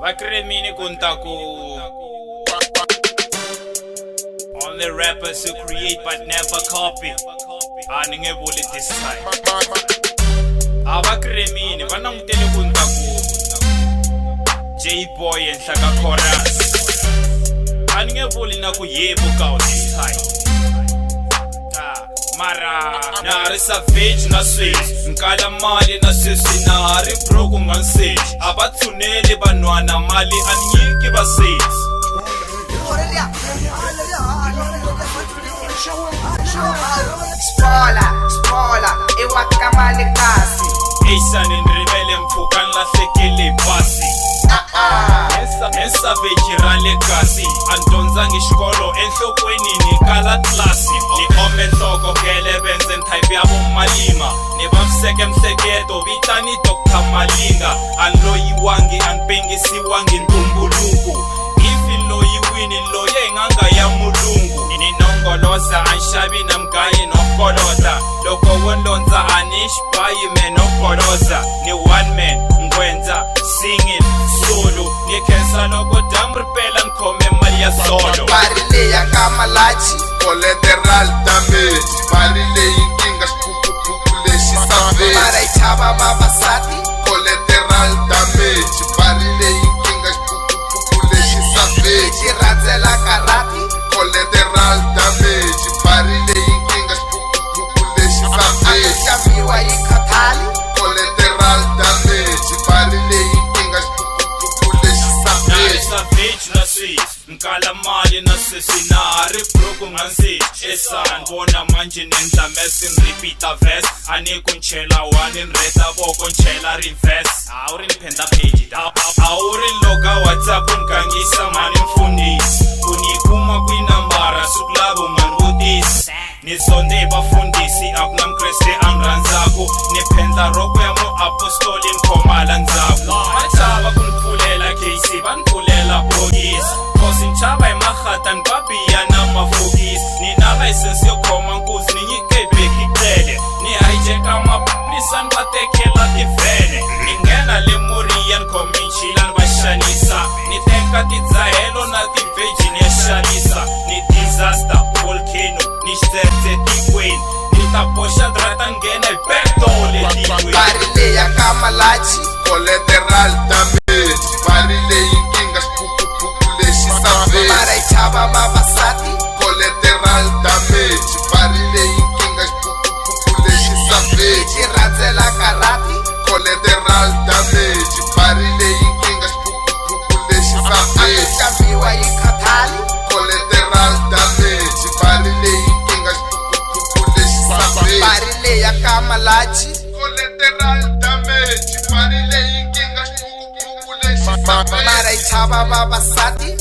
Vakremini kuntaku. Only rappers who create but never copy. Ninge bullet this time. Vakremini vanamutele kuntaku. J-Boy and Shaka Chorus. Ninge bullet naku yebuka this time. Mara nari savage na switch nkala mali na sisi nari broke ungansage abathuneli banwana mali anyiki basage Xphola iwakamali kasi Eisane ndribele mfuka nlahlekele basi Savage rale kasi Antonza ngishkolo enhlokweni nikala klasi Ni ome hloko kele benzen type yabo malima Nibafseke mhleketo vitani Dr. Malinga Anloyi wangi anpengisi wangi ntumbuluku Ifi loyi wini loye nganga ya mulungu Ninongoloza anshabi na mgayi nokolota Loko wondonza anishbayi menokoloza Ni one man ngwenza singing solo Nikensa loko damripela nkome mali ya solo Barile ya kamalachi Colleteral damage Barile inkinga shpupu leshi savage Mara ichaba mabasati Colleteral damage Barile inkinga shpupu leshi savage Iranzela karati Colleteral damage Barile inkinga shpupu leshi savage Akashamiwa ikatali Colleteral damage Barile inkinga shpupu leshi savage Savage na sweet nkala mali na sisi nari broke ungansage Esan bona manje nenza mesin repeat a verse Ani kunchela one in reta boko nchela reverse Auri nipenda page Auri loga WhatsApp unkangisa mani mfundisi Kunikuma kuinambara suklabu manbudisi Nizonde bafundisi akuna mkreste angranzaku Nipenda roko ya mu apostoli mkomala nzaku Achaba kunpulela keisi banpulela bogis Kosi nchaba imahata nbabiya na mafugis Nina license yokoma nkuzi ninyikebeki tele Ni hijack nisan batekela tivene Ningena lemuriya nkominchila nbashanisa Nitenka tizahelo na tiveji neshalisa Ni disaster, volcano, nishtete tikweni Nitaposha drata ngena ipekdole tikweni Barile ya kamalachi Colleteral damage Barile inkinga shpupu leshi savage Mara ichaba mabasati Colleteral damage Barile inkinga shpupu leshi savage Iranzela karati Colleteral damage Barile inkinga shpupu leshi savage Akashamiwa ikatali Colleteral damage Barile inkinga shpupu leshi savage Barile ya kamalachi Colleteral damage Barile inkinga shpupu leshi savage Mara ichaba mabasati